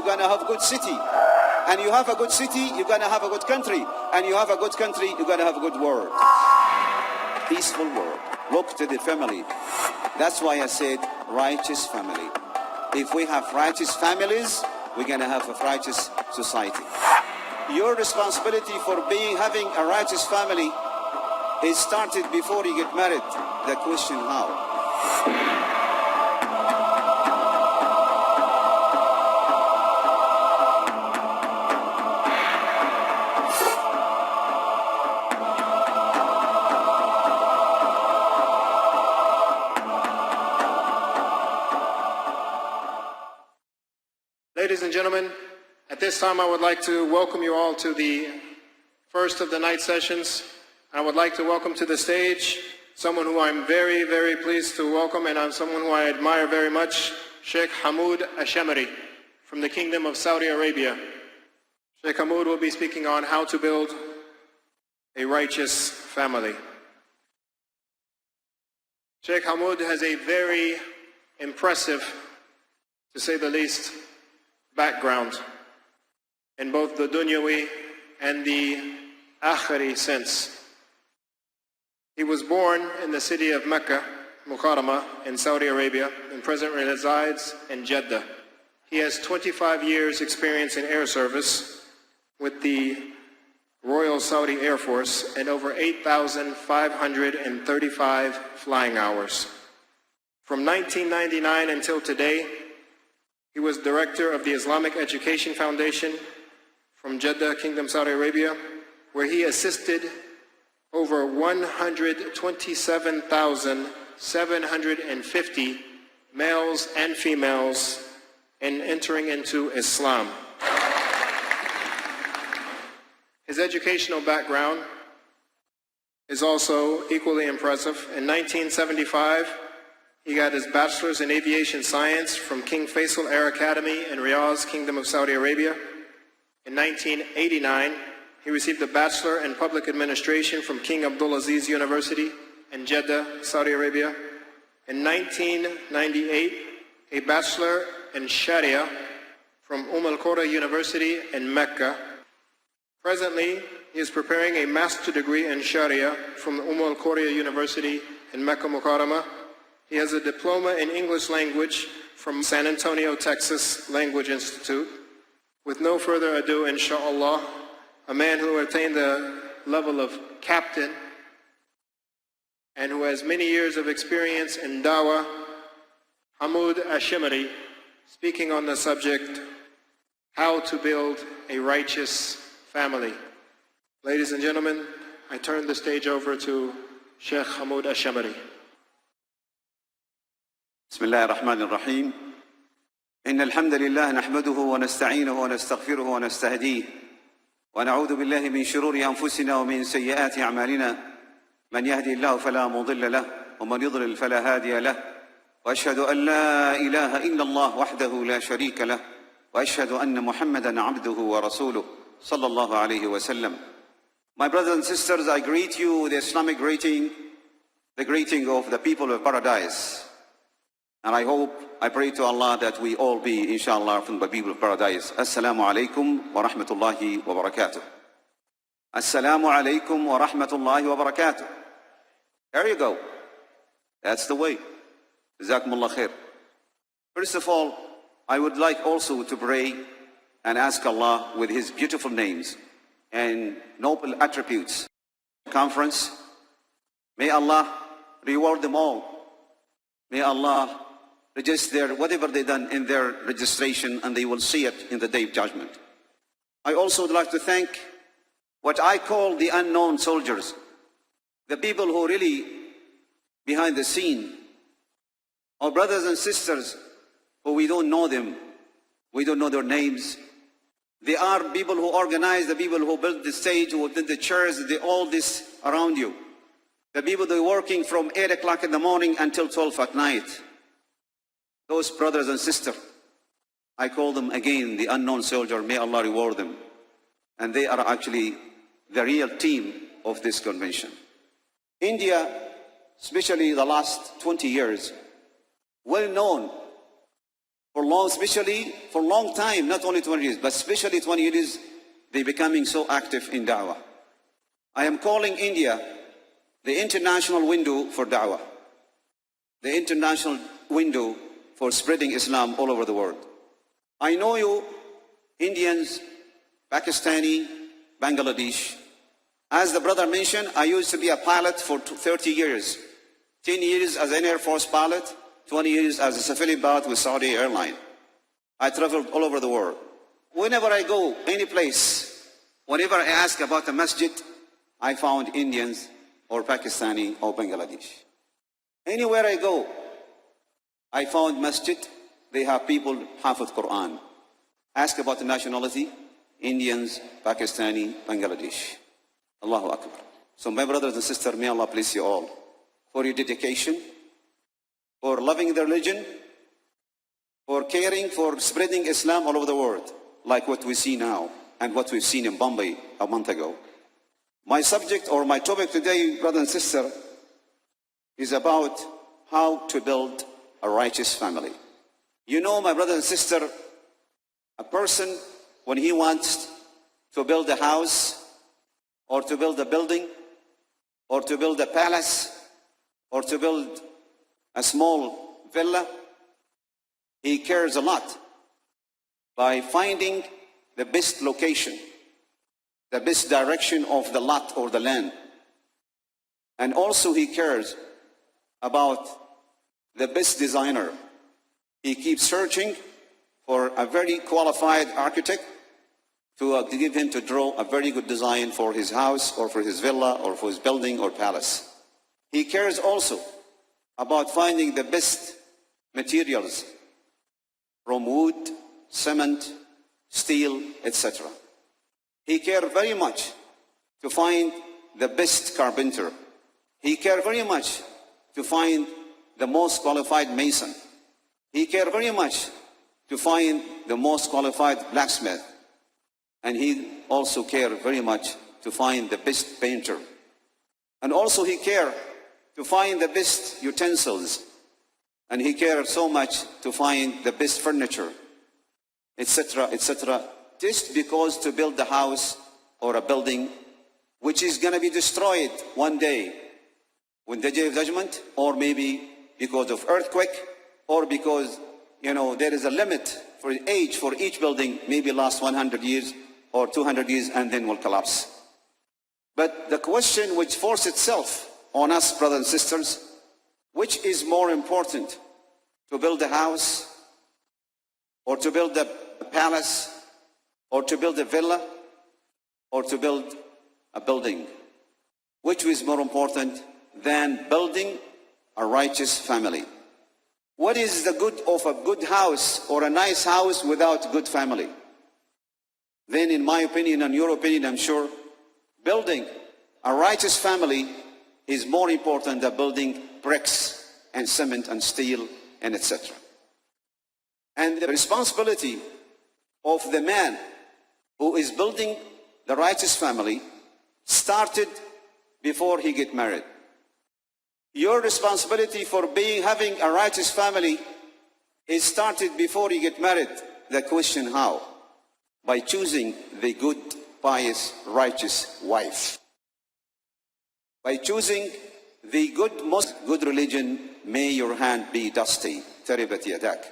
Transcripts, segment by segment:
going to have good city. And you have a good city, you're going to have a good country. And you have a good country, you're going to have a good world. Peaceful world. Look to the family. That's why I said righteous family. If we have righteous families, we're going to have a righteous society. Your responsibility for having a righteous family is started before you get married. The question how? Ladies and gentlemen, at this time I would like to welcome you all to the first of the night sessions. I would like to welcome to the stage someone who I'm very, very pleased to welcome, and I'm someone who I admire very much, Sheikh Hamood Ashemaimry from the Kingdom of Saudi Arabia. Sheikh Hamood will be speaking on how to build a righteous family. Sheikh Hamood has a very impressive, to say the least, background in both the dunyawi and the akhiri sense. He was born in the city of Mecca, Mukarramah, in Saudi Arabia, and presently resides in Jeddah. He has 25 years experience in air service with the Royal Saudi Air Force and over 8,535 flying hours. From 1999 until today, he was director of the Islamic Education Foundation from Jeddah, Kingdom, Saudi Arabia, where he assisted over 127,750 males and females in entering into Islam. His educational background is also equally impressive. In 1975, he got his bachelor's in aviation science from King Faisal Air Academy in Riyadh, Kingdom of Saudi Arabia. In 1989, he received a bachelor in public administration from King Abdulaziz University in Jeddah, Saudi Arabia. In 1998, a bachelor in Sharia from Ullal University in Mecca. Presently, he is preparing a master's degree in Sharia from Ullal University in Mecca Mukarramah. He has a diploma in English language from San Antonio, Texas Language Institute. With no further ado, inshallah, a man who attained the level of captain and who has many years of experience in dawah, Hamood Ashemaimry, speaking on the subject, how to build a righteous family. Ladies and gentlemen, I turn the stage over to Sheikh Hamood Ashemaimry. بسم الله الرحمن الرحيم إن الحمد لله نحمده ونستعينه ونستغفره ونستهديه ونعوذ بالله من شرور أنفسنا ومن سيئات أعمالنا من يهدي الله فلا مضل له ومن يضلل فلا هادي له وأشهد أن لا إله إلا الله وحده لا شريك له وأشهد أن محمدا عبده ورسوله صلى الله عليه وسلم. My brothers and sisters, I greet you with the Islamic greeting, the greeting of the people of paradise. And I pray to Allah that we all be, inshallah, from the people of paradise. Assalamu alaikum wa rahmatullahi wa barakatuh. Assalamu alaikum wa rahmatullahi wa barakatuh. There you go. That's the way. Jazakumullah khair. First of all, I would like also to pray and ask Allah with His beautiful names and noble attributes. Conference, may Allah reward them all. May Allah register whatever they done in their registration, and they will see it in the day of judgment. I also would like to thank what I call the unknown soldiers, the people who really behind the scene, our brothers and sisters who we don't know them, we don't know their names. They are people who organize, the people who built the stage, who did the chairs, all this around you. The people that are working from 8 o'clock in the morning until 12 at night. Those brothers and sisters, I call them again the unknown soldier. May Allah reward them. And they are actually the real team of this convention. India, especially the last 20 years, well known For long, especially for long time, not only 20 years, but especially 20 years, they're becoming so active in da'wah. I am calling India the international window for da'wah, the international window for spreading Islam all over the world. I know you, Indians, Pakistani, Bangladesh. As the brother mentioned, I used to be a pilot for 30 years. 10 years as an Air Force pilot, 20 years as a civilian pilot with Saudi Airline. I traveled all over the world. Whenever I go any place, whenever I ask about a masjid, I found Indians or Pakistani or Bangladesh. Anywhere I go, I found masjid, they have people hafid Quran. Ask about the nationality, Indians, Pakistani, Bangladesh. Allahu Akbar. So my brothers and sisters, may Allah bless you all for your dedication, for loving the religion, for caring, for spreading Islam all over the world, like what we see now and what we've seen in Bombay a month ago. My subject or my topic today, brother and sister, is about how to build a righteous family. You know, my brother and sister, a person, when he wants to build a house, or to build a building, or to build a palace, or to build a small villa, he cares a lot by finding the best location, the best direction of the lot or the land. And also he cares about the best designer. He keeps searching for a very qualified architect to give him to draw a very good design for his house or for his villa or for his building or palace. He cares also about finding the best materials from wood, cement, steel, etc. He cares very much to find the best carpenter. He cares very much to find the most qualified mason. He cares very much to find the most qualified blacksmith. And he also cared very much to find the best painter. And also he cared to find the best utensils. And he cared so much to find the best furniture, etc., etc. Just because to build a house or a building which is going to be destroyed one day when the day of judgment, or maybe because of earthquake, or because, there is a limit for age for each building, maybe last 100 years or 200 years and then will collapse. But the question which forces itself on us, brothers and sisters, which is more important, to build a house, or to build a palace, or to build a villa, or to build a building? Which is more important than building a righteous family? What is the good of a good house or a nice house without a good family? Then in my opinion and your opinion, I'm sure, building a righteous family is more important than building bricks and cement and steel and etc. And the responsibility of the man who is building the righteous family started before he get married. Your responsibility for having a righteous family is started before you get married. The question, how? By choosing the good, pious, righteous wife. By choosing the most good religion, may your hand be dusty. Taribat yadak.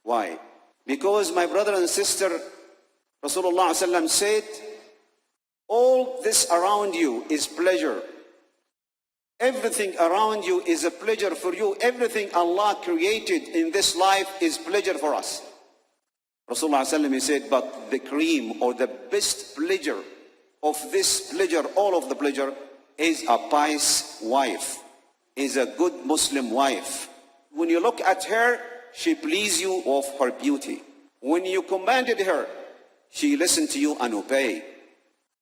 Why? Because, my brother and sister, Rasulullah ﷺ said, all this around you is pleasure. Everything around you is a pleasure for you. Everything Allah created in this life is pleasure for us. Rasulullah ﷺ said, but the cream or the best pleasure of this pleasure, all of the pleasure, is a pious wife, is a good Muslim wife. When you look at her, she pleases you of her beauty. When you commanded her, she listened to you and obey.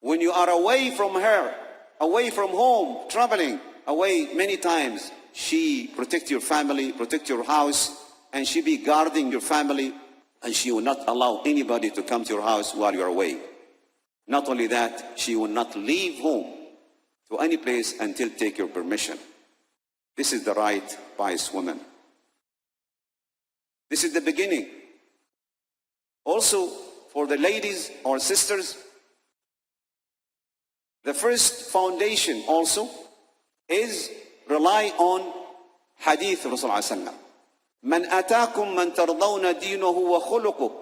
When you are away from her, away from home, traveling, away many times, she protect your family, protect your house, and she be guarding your family, and she will not allow anybody to come to your house while you are away. Not only that, she will not leave home to any place until take your permission. This is the right pious woman. This is the beginning. Also, for the ladies or sisters, the first foundation also is rely on hadith Rasulullah sallallahu alaihi wasallam. Man atakum man tardawna dinahu wa khuluquh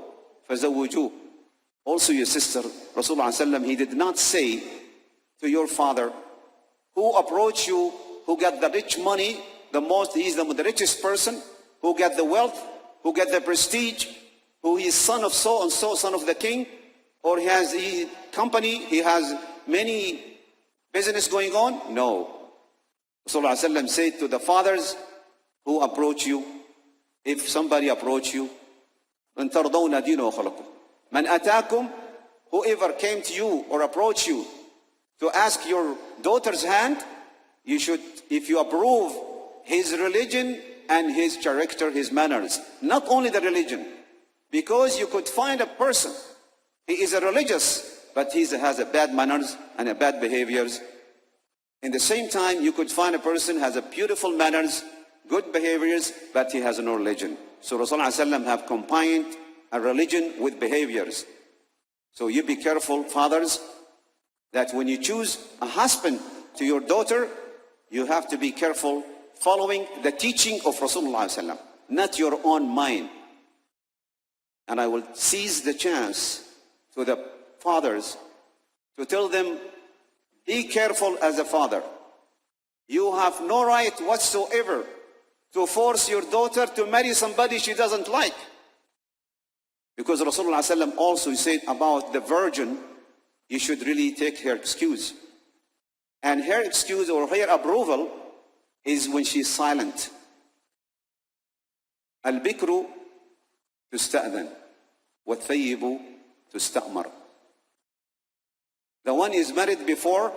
fazawwijuh. Also, your sister, Rasulullah sallallahu alaihi wasallam, he did not say to your father, who approach you, who got the rich money, the most, he's the richest person, who got the wealth, who got the prestige, who is son of so and so, son of the king, or he has a company, he has many business going on. No. Rasulullah sallallahu alaihi wasallam said to the fathers who approach you, if somebody approach you, man tardawna dinahu wa khuluquh. Man atakum, whoever came to you or approach you to ask your daughter's hand, you should, if you approve his religion and his character, his manners, not only the religion, because you could find a person, he is a religious, but he has a bad manners and a bad behaviors. In the same time, you could find a person has a beautiful manners, good behaviors, but he has no religion. So Rasulullah sallallahu alaihi wasallam have combined a religion with behaviors. So you be careful, fathers, that when you choose a husband to your daughter, you have to be careful following the teaching of Rasulullah sallallahu alaihi wasallam, not your own mind. And I will seize the chance to the fathers to tell them, be careful as a father. You have no right whatsoever to force your daughter to marry somebody she doesn't like. Because Rasulullah sallallahu alaihi wasallam also said about the virgin, you should really take her excuse. And her excuse or her approval is when she is silent. Al-bikru tusta'dhan, wa-thayyibu tusta'mar. The one is married before,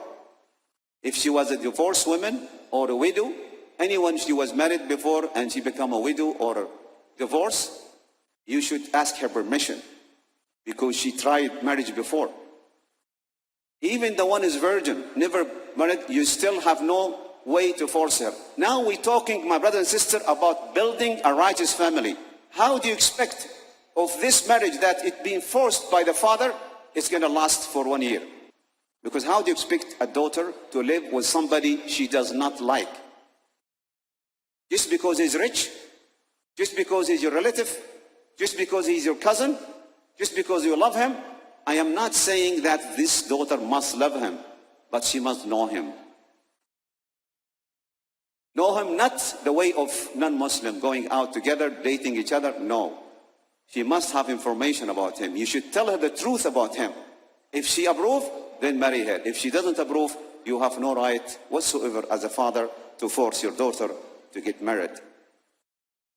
if she was a divorced woman or a widow, anyone she was married before and she become a widow or a divorce, you should ask her permission because she tried marriage before. Even the one is virgin, never married, you still have no way to force her. Now we're talking, my brother and sister, about building a righteous family. How do you expect of this marriage that it being forced by the father, it's going to last for 1 year? Because how do you expect a daughter to live with somebody she does not like? Just because he's rich? Just because he's your relative? Just because he's your cousin? Just because you love him? I am not saying that this daughter must love him, but she must know him. Know him not the way of non-Muslim, going out together, dating each other. No. She must have information about him. You should tell her the truth about him. If she approves, then marry her. If she doesn't approve, you have no right whatsoever as a father to force your daughter to get married.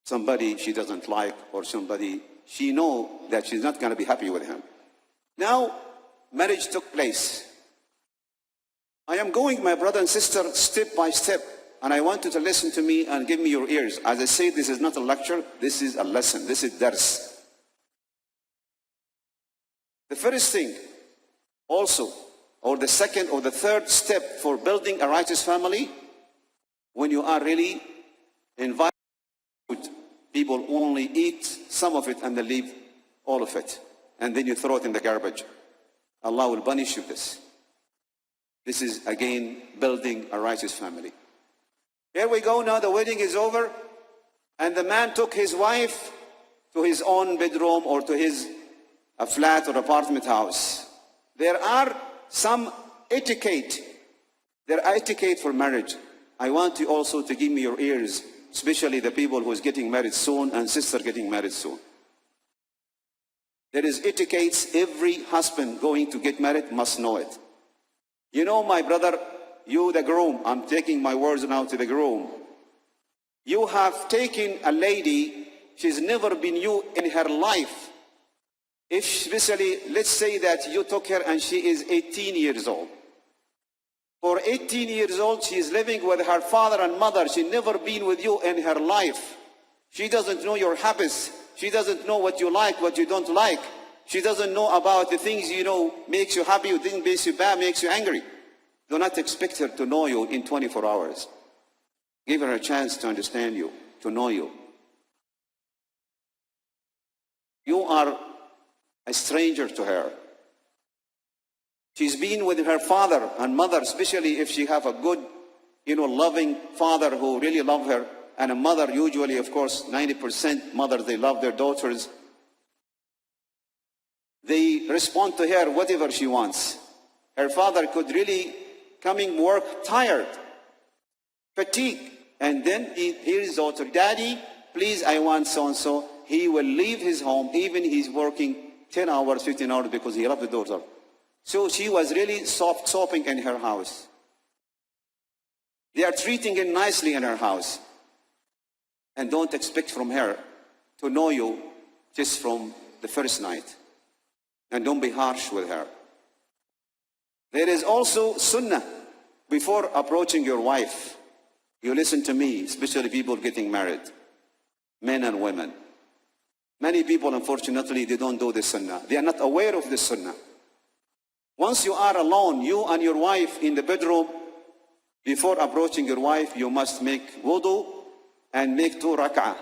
Somebody she doesn't like or somebody she knows that she's not going to be happy with him. Now, marriage took place. I am going, my brother and sister, step by step. And I want you to listen to me and give me your ears. As I say, this is not a lecture, this is a lesson, this is dars. The first thing also, or the second or the third step for building a righteous family, when you are really inviting food, people only eat some of it and they leave all of it. And then you throw it in the garbage. Allah will punish you this. This is again building a righteous family. Here we go now, the wedding is over, and the man took his wife to his own bedroom or to his flat or apartment house. There are some etiquette. There are etiquette for marriage. I want you also to give me your ears, especially the people who is getting married soon and sister getting married soon. There is etiquette. Every husband going to get married must know it. You know, my brother, you the groom, I'm taking my words now to the groom. You have taken a lady, she's never been you in her life. If especially, let's say that you took her and she is 18 years old. For 18 years old, she is living with her father and mother. She never been with you in her life. She doesn't know your habits. She doesn't know what you like, what you don't like. She doesn't know about the things you know makes you happy, things makes you bad, makes you angry. Do not expect her to know you in 24 hours. Give her a chance to understand you, to know you. You are a stranger to her. She's been with her father and mother, especially if she have a good, loving father who really love her, and a mother, usually, of course, 90% mothers, they love their daughters. They respond to her whatever she wants. Her father could really coming work tired, fatigued, and then he hears his daughter, "Daddy, please, I want so-and-so." He will leave his home, even he's working 10 hours, 15 hours, because he loves the daughter. So she was really sopping in her house. They are treating her nicely in her house. And don't expect from her to know you just from the first night. And don't be harsh with her. There is also sunnah before approaching your wife. You listen to me, especially people getting married, men and women. Many people, unfortunately, they don't do the sunnah. They are not aware of the sunnah. Once you are alone, you and your wife in the bedroom, before approaching your wife, you must make wudu and make 2 rak'ah.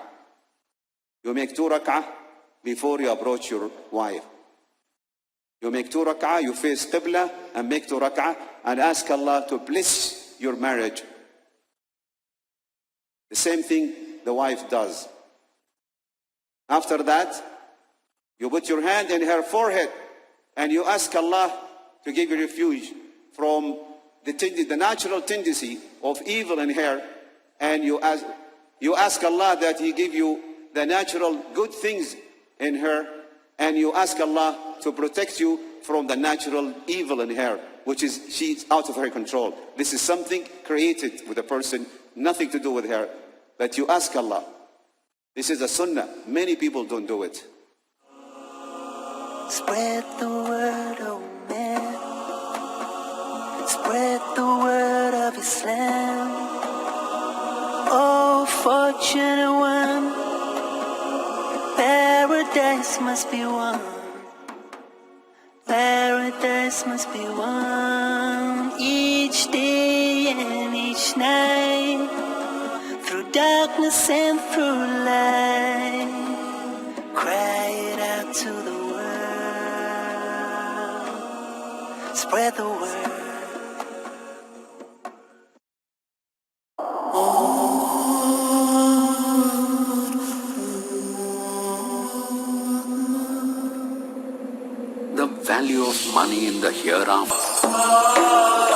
You make 2 rak'ah before you approach your wife. You make 2 rak'ah, you face Qibla and make 2 rak'ah and ask Allah to bless your marriage. The same thing the wife does. After that, you put your hand in her forehead and you ask Allah to give you refuge from the natural tendency of evil in her, and you ask Allah that He give you the natural good things in her, and you ask Allah to protect you from the natural evil in her, which is she's out of her control. This is something created with a person, nothing to do with her, but you ask Allah. This is a sunnah. Many people don't do it. Spread the word, oh man. Spread the word of Islam. Oh, fortunate one. Paradise must be won. Paradise must be won. Each day and each night. Through darkness and through light. Cry it out to the world. Spread the word. The value of money in the hereafter.